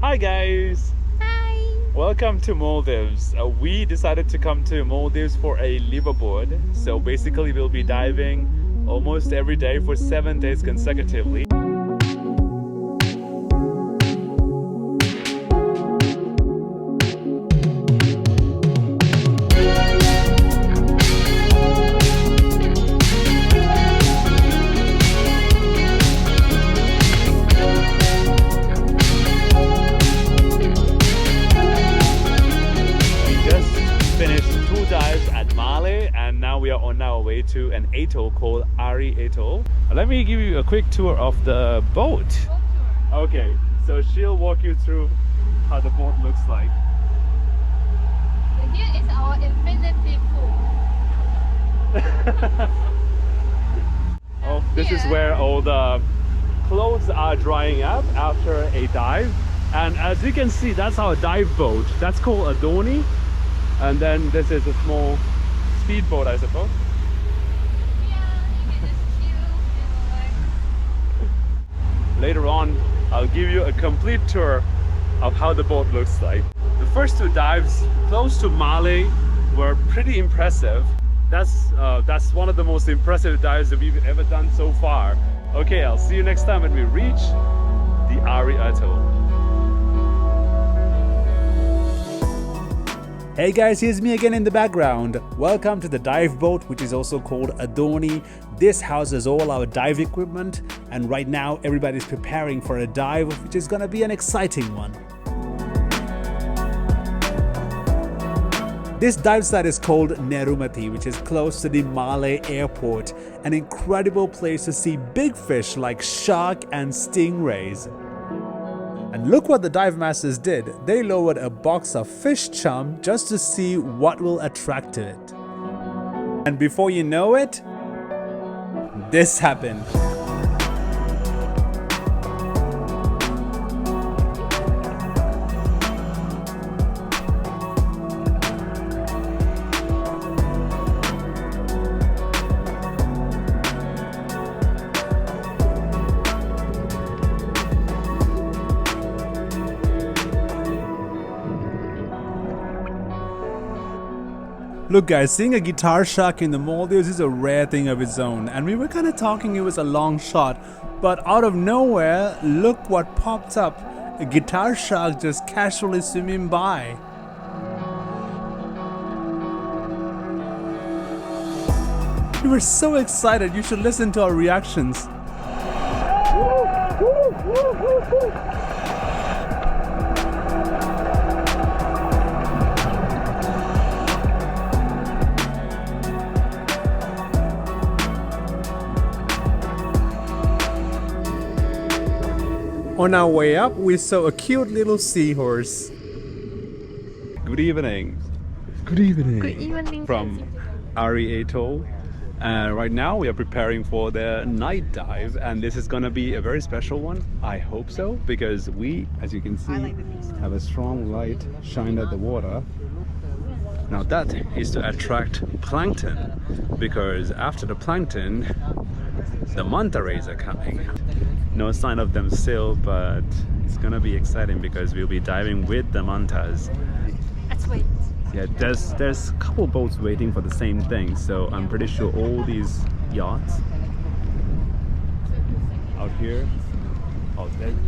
Hi guys! Hi! Welcome to Maldives. We decided to come to Maldives for a liveaboard. So basically we'll be diving almost every day for 7 days consecutively. And now we are on our way to an atoll called Ari Atoll. Let me give you a quick tour of the boat. Okay, so she'll walk you through how the boat looks like. Here is our infinity pool. Oh, this is where all the clothes are drying up after a dive. And as you can see, that's our dive boat. That's called a dhoni. And then this is a small speedboat, I suppose. Yeah, you can just chill and Later on, I'll give you a complete tour of how the boat looks like. The first two dives close to Malé were pretty impressive. That's one of the most impressive dives that we've ever done so far. Okay, I'll see you next time when we reach the Ari Atoll. Hey guys, here's me again in the background. Welcome to the dive boat, which is also called a dhoni. This houses all our dive equipment, and right now everybody's preparing for a dive, which is gonna be an exciting one. This dive site is called Nerumati, which is close to the Malé airport, an incredible place to see big fish like shark and stingrays. And look what the dive masters did. They lowered a box of fish chum just to see what will attract to it. And before you know it, this happened. Look guys, seeing a guitar shark in the Maldives is a rare thing of its own, and we were kind of talking it was a long shot, but out of nowhere, look what popped up. A guitar shark just casually swimming by. We were so excited, you should listen to our reactions. On our way up, we saw a cute little seahorse. Good evening. Good evening. Good evening. From Ari Atoll. Right now we are preparing for the night dive, and this is gonna be a very special one. I hope so, because we, as you can see, have a strong light shined at the water. Now that is to attract plankton, because after the plankton, the manta rays are coming. No sign of them still, but it's gonna be exciting because we'll be diving with the mantas. Let's wait. Yeah, there's a couple boats waiting for the same thing, so I'm pretty sure all these yachts out here,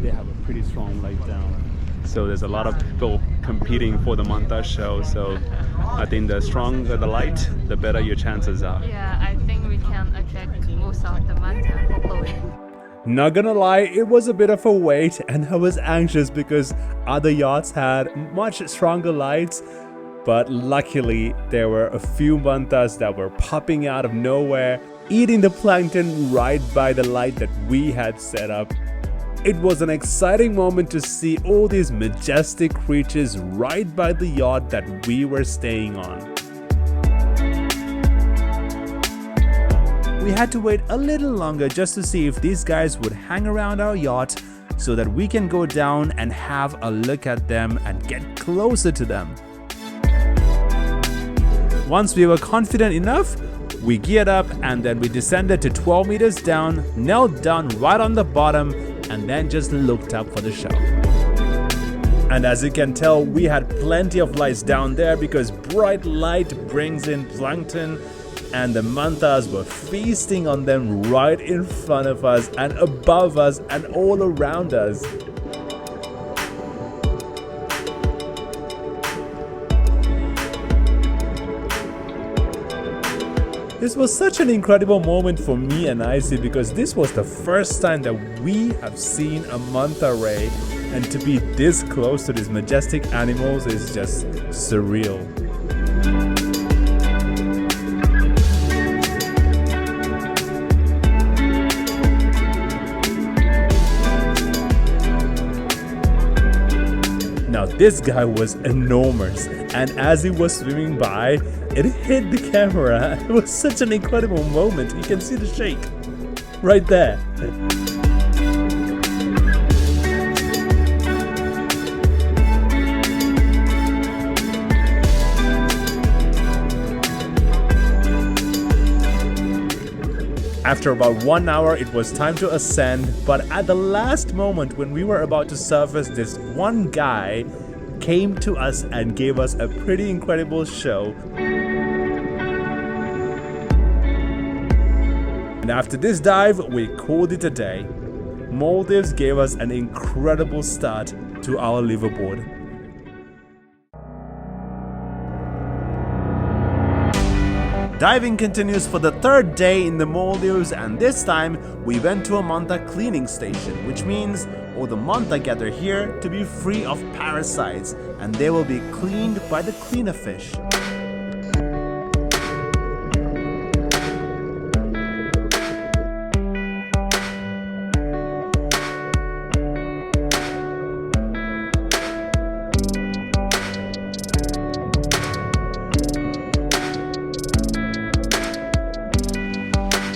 they have a pretty strong light down. So there's a lot of people competing for the manta show, so I think the stronger the light, the better your chances are. Yeah, I think we can attract most of the manta, hopefully. Not gonna lie, it was a bit of a wait, and I was anxious because other yachts had much stronger lights, but luckily there were a few mantas that were popping out of nowhere, eating the plankton right by the light that we had set up. It was an exciting moment to see all these majestic creatures right by the yacht that we were staying on. We had to wait a little longer just to see if these guys would hang around our yacht so that we can go down and have a look at them and get closer to them. Once we were confident enough, we geared up and then we descended to 12 meters down, knelt down right on the bottom, and then just looked up for the show. And as you can tell, we had plenty of lights down there because bright light brings in plankton, and the mantas were feasting on them right in front of us and above us and all around us. This was such an incredible moment for me and Icey because this was the first time that we have seen a manta ray, and to be this close to these majestic animals is just surreal. Now this guy was enormous, and as he was swimming by, it hit the camera. It was such an incredible moment. You can see the shake right there. After about 1 hour, it was time to ascend, but at the last moment when we were about to surface, this one guy came to us and gave us a pretty incredible show. And after this dive, we called it a day. Maldives gave us an incredible start to our liveaboard. Diving continues for the third day in the Maldives, and this time we went to a manta cleaning station, which means all the manta gather here to be free of parasites, and they will be cleaned by the cleaner fish.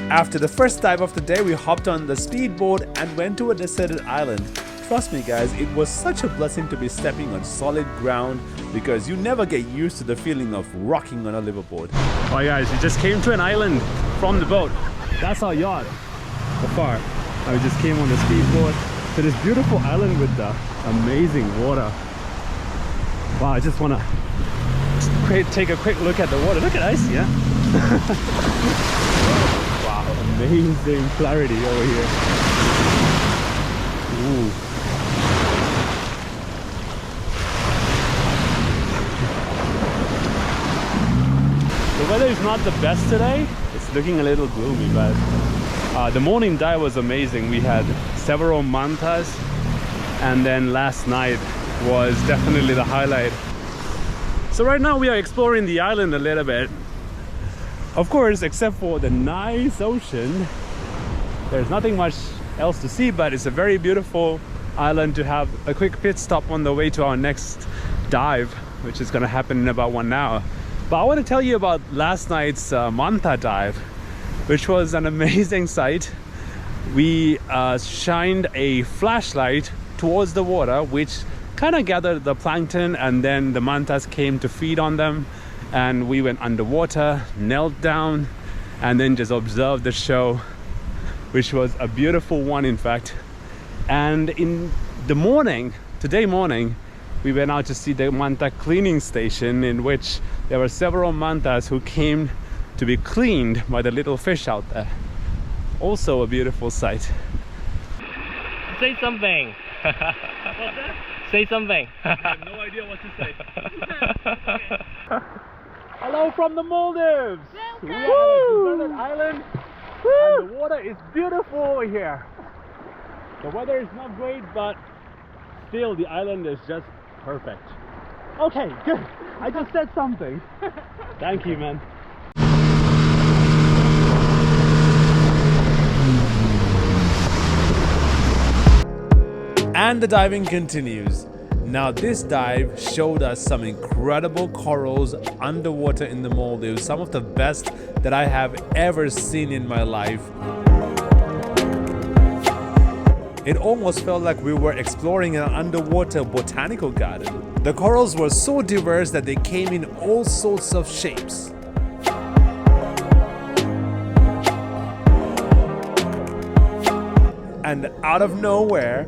After the first dive of the day, we hopped on the speedboat and went to a deserted island. Trust me guys, it was such a blessing to be stepping on solid ground because you never get used to the feeling of rocking on a liveaboard. Alright guys, we just came to an island from the boat. That's our yacht. So far, we just came on the speedboat to this beautiful island with the amazing water. Wow, I just want to take a quick look at the water. Look at Icey, yeah? Amazing clarity over here. Ooh. The weather is not the best today. It's looking a little gloomy, but the morning dive was amazing. We had several mantas, and then last night was definitely the highlight. So right now we are exploring the island a little bit. Of course, except for the nice ocean, there's nothing much else to see, but it's a very beautiful island to have a quick pit stop on the way to our next dive, which is going to happen in about 1 hour. But I want to tell you about last night's manta dive, which was an amazing sight. We shined a flashlight towards the water, which kind of gathered the plankton, and then the mantas came to feed on them. And we went underwater, knelt down, and then just observed the show, which was a beautiful one in fact. And in the morning, today morning, we went out to see the manta cleaning station, in which there were several mantas who came to be cleaned by the little fish out there. Also a beautiful sight. Say something. What's that? Say something. I have no idea what to say. Hello from the Maldives! We are on a deserted island, and the water is beautiful over here. The weather is not great, but still the island is just perfect. Okay, good. I just said something. Thank you, man. And the diving continues. Now this dive showed us some incredible corals underwater in the Maldives, some of the best that I have ever seen in my life. It almost felt like we were exploring an underwater botanical garden. The corals were so diverse that they came in all sorts of shapes. And out of nowhere,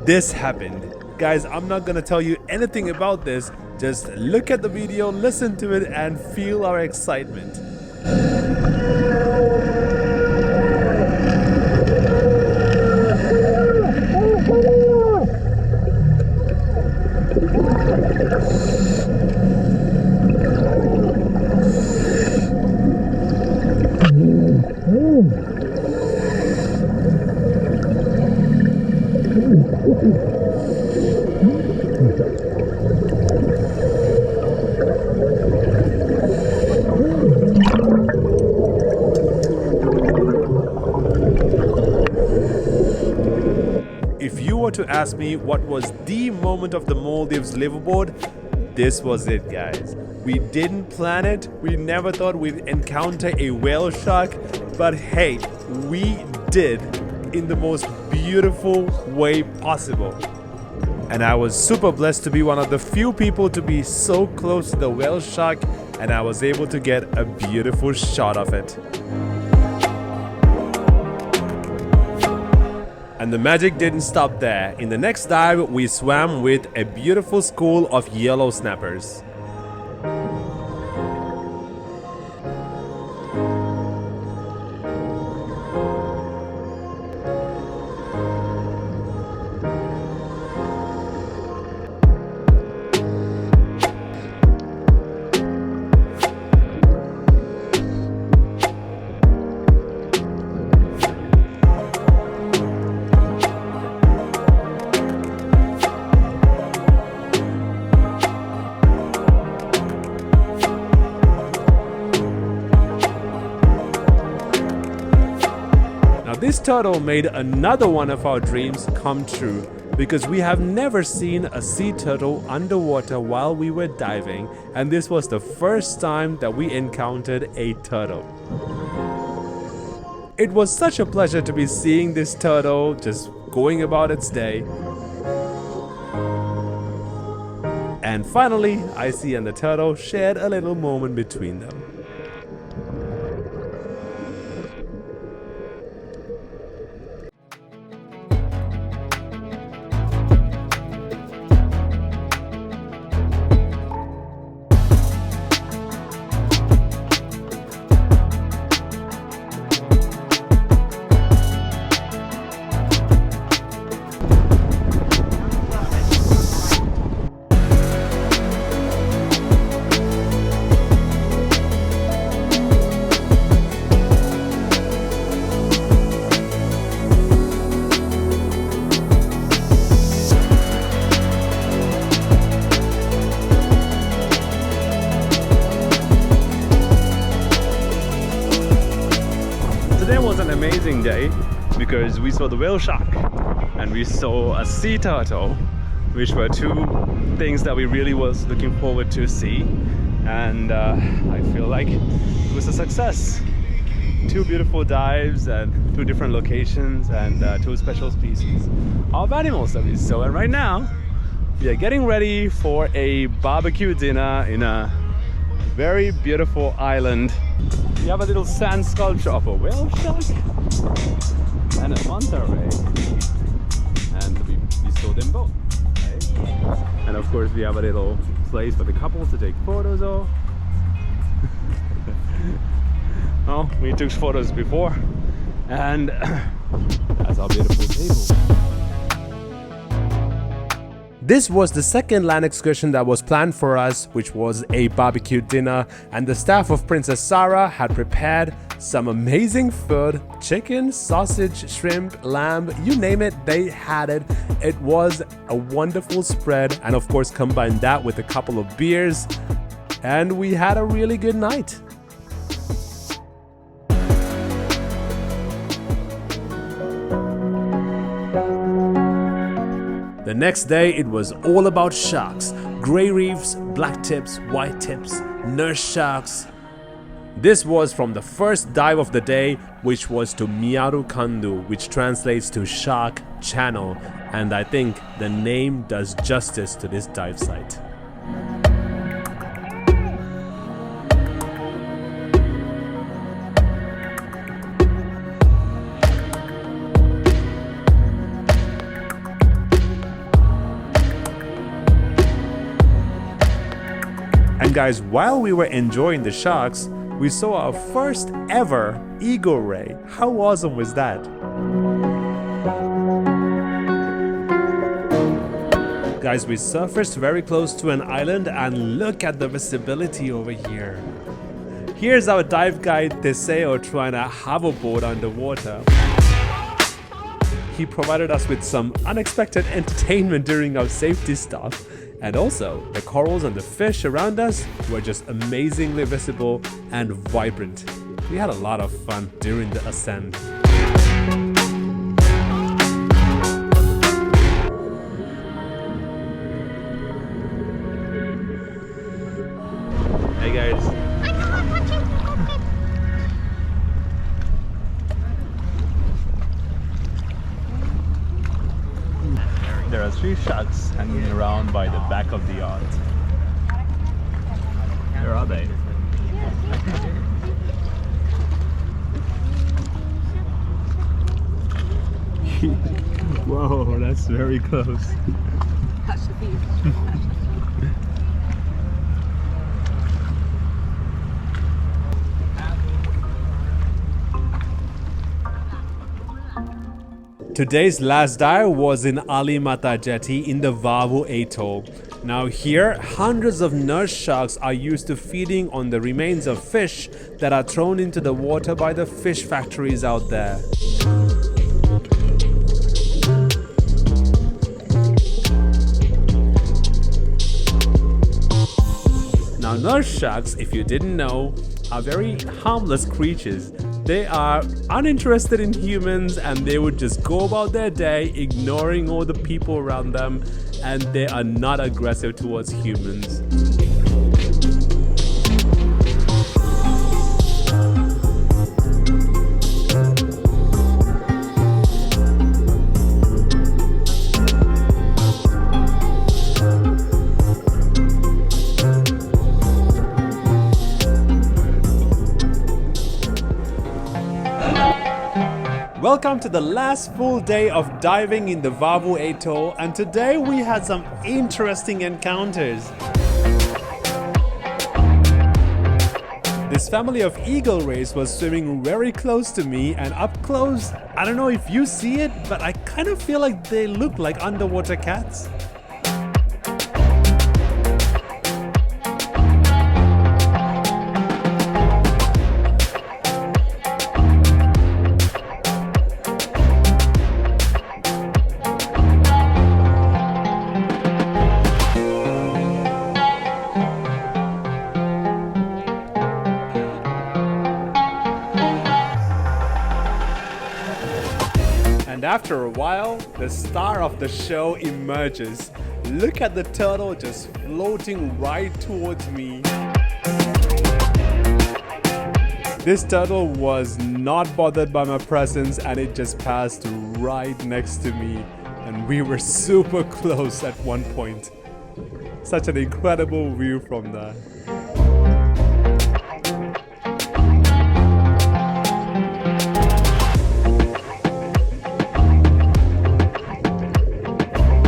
this happened. Guys, I'm not gonna tell you anything about this. Just look at the video, listen to it, and feel our excitement. If you were to ask me what was the moment of the Maldives liveaboard, this was it, guys. We didn't plan it, we never thought we'd encounter a whale shark, but hey, we did in the most beautiful way possible. And I was super blessed to be one of the few people to be so close to the whale shark, and I was able to get a beautiful shot of it. And the magic didn't stop there. In the next dive, we swam with a beautiful school of yellow snappers. This turtle made another one of our dreams come true, because we have never seen a sea turtle underwater while we were diving, and this was the first time that we encountered a turtle. It was such a pleasure to be seeing this turtle just going about its day. And finally, Icey and the turtle shared a little moment between them. Today was an amazing day because we saw the whale shark and we saw a sea turtle, which were two things that we really was looking forward to see, and I feel like it was a success. Two beautiful dives and two different locations and two special species of animals that we saw. And right now we are getting ready for a barbecue dinner in a very beautiful island. We have a little sand sculpture of a whale shark and a manta ray, and we saw them both, right? And of course we have a little place for the couples to take photos of. Well, we took photos before, and that's our beautiful table. This was the second land excursion that was planned for us, which was a barbecue dinner, and the staff of Princess Sara had prepared some amazing food: chicken, sausage, shrimp, lamb, you name it, they had it. It was a wonderful spread, and of course combine that with a couple of beers, and we had a really good night. The next day it was all about sharks, grey reefs, black tips, white tips, nurse sharks. This was from the first dive of the day, which was to Miaru Kandu, which translates to Shark Channel, and I think the name does justice to this dive site. And guys, while we were enjoying the sharks, we saw our first ever eagle ray. How awesome was that? Guys, we surfaced very close to an island and look at the visibility over here. Here's our dive guide Teseo trying to hoverboard underwater. He provided us with some unexpected entertainment during our safety stop. And also, the corals and the fish around us were just amazingly visible and vibrant. We had a lot of fun during the ascent. Hey guys. There are 3 sharks hanging around by the back of the yacht. Where are they? Whoa, that's very close. Today's last dive was in Alimata Jetty in the Vavu Atoll. Now here, hundreds of nurse sharks are used to feeding on the remains of fish that are thrown into the water by the fish factories out there. Now nurse sharks, if you didn't know, are very harmless creatures. They are uninterested in humans and they would just go about their day ignoring all the people around them, and they are not aggressive towards humans. Welcome to the last full day of diving in the Vavu Atoll, and today we had some interesting encounters. This family of eagle rays was swimming very close to me, and up close, I don't know if you see it, but I kind of feel like they look like underwater cats. And after a while, the star of the show emerges. Look at the turtle just floating right towards me. This turtle was not bothered by my presence and it just passed right next to me. And we were super close at one point. Such an incredible view from there.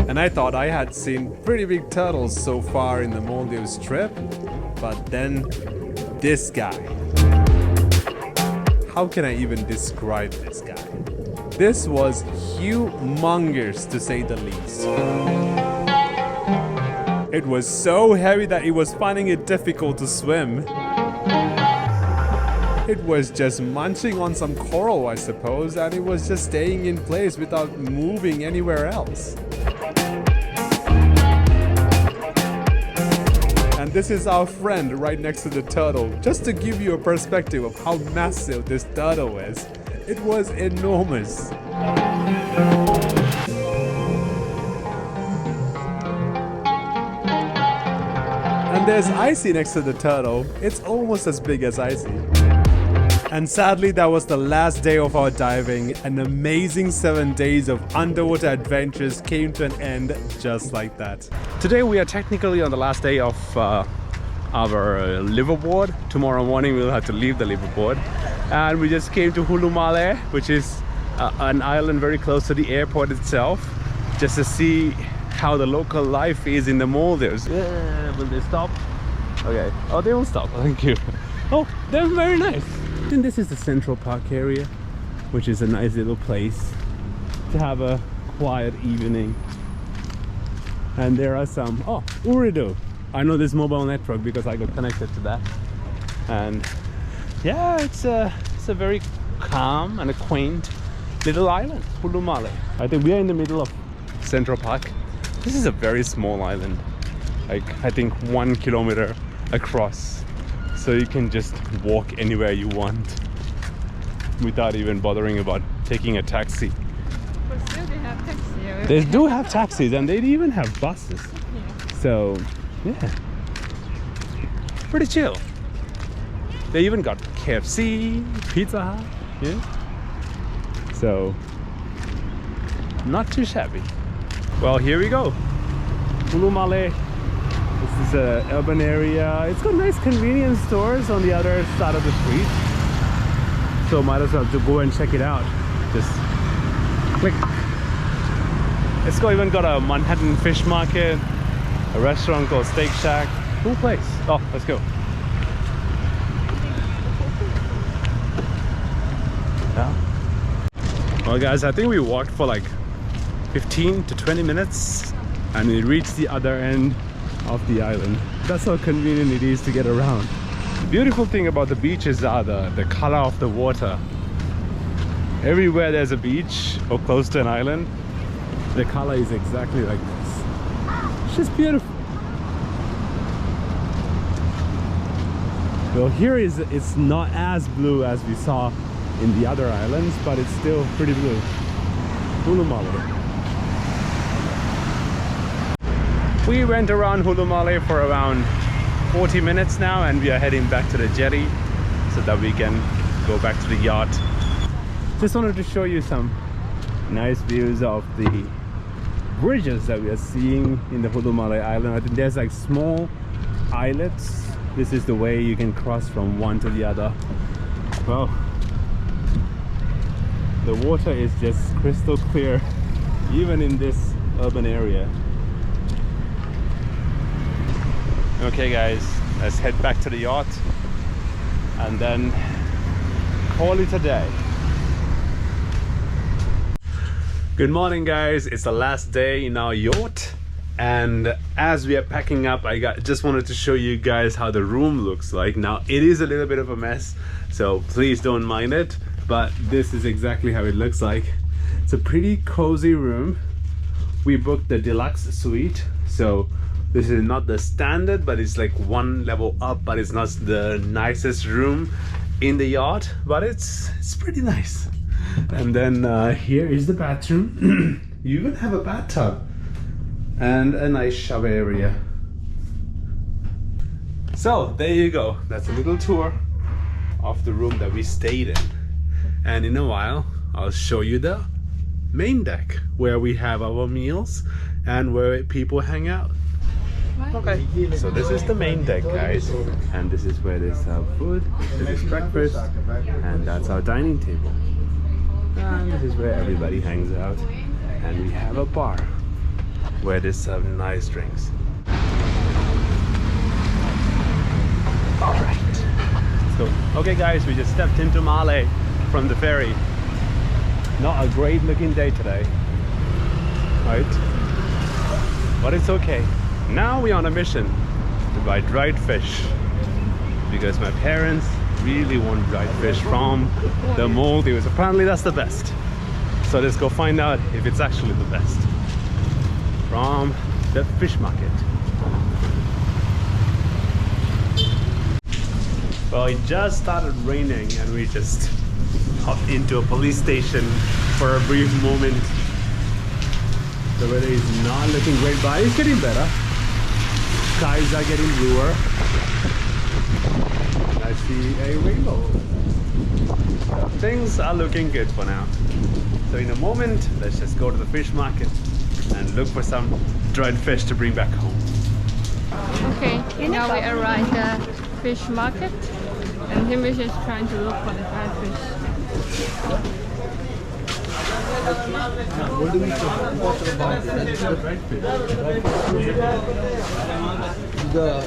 And I thought I had seen pretty big turtles so far in the Maldives trip, but then this guy. How can I even describe this guy? This was humongous to say the least. It was so heavy that he was finding it difficult to swim. It was just munching on some coral, I suppose, and it was just staying in place without moving anywhere else. And this is our friend right next to the turtle. Just to give you a perspective of how massive this turtle is, it was enormous. And there's Icey next to the turtle. It's almost as big as Icey. And sadly, that was the last day of our diving. An amazing 7 days of underwater adventures came to an end just like that. Today we are technically on the last day of our liveaboard. Tomorrow morning we'll have to leave the liveaboard. And we just came to Hulumale, which is an island very close to the airport itself, just to see how the local life is in the Maldives. Will they stop? Okay. Oh, they will stop. Thank you. Oh, they're very nice. And this is the Central Park area, which is a nice little place to have a quiet evening. And there are some, oh, Ooredoo. I know this mobile network because I got connected to that. And yeah, it's a very calm and a quaint little island, Hulu Male. I think we are in the middle of Central Park. This is a very small island, like I think 1 kilometer across, so you can just walk anywhere you want without even bothering about taking a taxi. But still they have taxi. They do have taxis and they even have buses. Yeah. So yeah, pretty chill. They even got KFC, Pizza Hut, yeah. So not too shabby. Well, here we go. Hulu Male. This is an urban area. It's got nice convenience stores on the other side of the street. So might as well to go and check it out. Just click. It's even got a Manhattan fish market, a restaurant called Steak Shack. Cool place. Oh, let's go. Yeah. Well guys, I think we walked for like 15 to 20 minutes and we reached the other end of the island. That's how convenient it is to get around. The beautiful thing about the beaches are the color of the water. Everywhere there's a beach or close to an island, the color is exactly like this. It's just beautiful. Well, here it's not as blue as we saw in the other islands, but it's still pretty blue. Hulu Male. We went around Hulu Male for around 40 minutes now, and we are heading back to the jetty so that we can go back to the yacht. Just wanted to show you some nice views of the bridges that we are seeing in the Hulu Male island. I think there's like small islets. This is the way you can cross from one to the other. Well, the water is just crystal clear even in this urban area. Okay guys, let's head back to the yacht and then call it a day. Good morning guys, it's the last day in our yacht, and as we are packing up I just wanted to show you guys how the room looks like. Now it is a little bit of a mess, so please don't mind it, but this is exactly how it looks like. It's a pretty cozy room. We booked the deluxe suite, so this is not the standard, but it's like one level up, but it's not the nicest room in the yacht, but it's pretty nice. And then here is the bathroom. You even have a bathtub and a nice shower area. So there you go, that's a little tour of the room that we stayed in. And in a while I'll show you the main deck where we have our meals and where people hang out. Okay, so this is the main deck guys, and this is where they serve food, this is breakfast, and that's our dining table. And this is where everybody hangs out, and we have a bar where they serve nice drinks. Alright, so okay guys, we just stepped into Male from the ferry. Not a great looking day today, right? But it's okay. Now we're on a mission to buy dried fish because my parents really want dried fish from the Maldives. Apparently that's the best. So let's go find out if it's actually the best from the fish market. Well, it just started raining and we just hopped into a police station for a brief moment. The weather is not looking great, but it's getting better. Skies are getting bluer. And I see a rainbow. So things are looking good for now. So in a moment, let's just go to the fish market and look for some dried fish to bring back home. Okay, now we arrived at the fish market and Hamish is trying to look for the dried fish. What do we talk about? The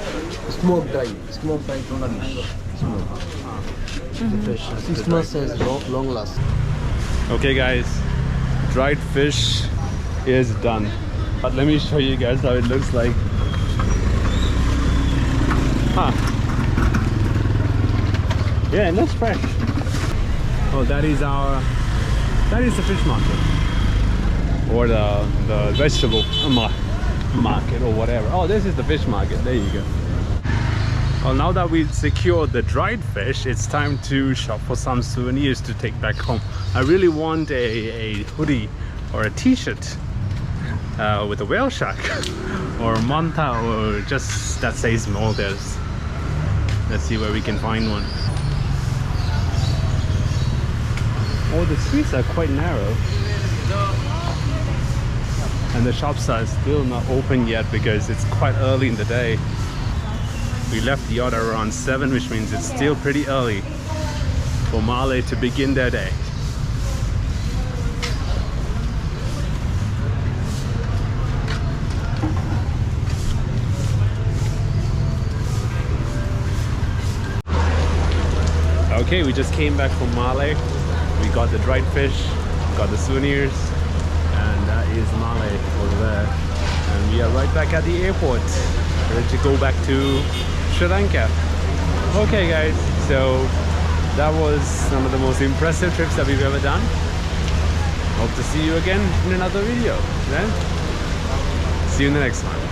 Smoke dry tuna dish. Smoke. Fresh. 6 months has long last. Okay guys, dried fish is done. But let me show you guys how it looks like. Huh. Yeah, it looks fresh. Oh, that is the fish market. Or the vegetable market or whatever. Oh, this is the fish market. There you go. Well, now that we've secured the dried fish, it's time to shop for some souvenirs to take back home. I really want a hoodie or a t-shirt with a whale shark or a manta, or just that says Maldives. Let's see where we can find one. Oh, the streets are quite narrow. And the shops are still not open yet because it's quite early in the day. We left the yacht around 7, which means it's still pretty early for Malé to begin their day. Okay, we just came back from Malé. We got the dried fish, got the souvenirs, and that is Malé over there. And we are right back at the airport, ready to go back to Sri Lanka. Okay guys, so that was some of the most impressive trips that we've ever done. Hope to see you again in another video. Then see you in the next one.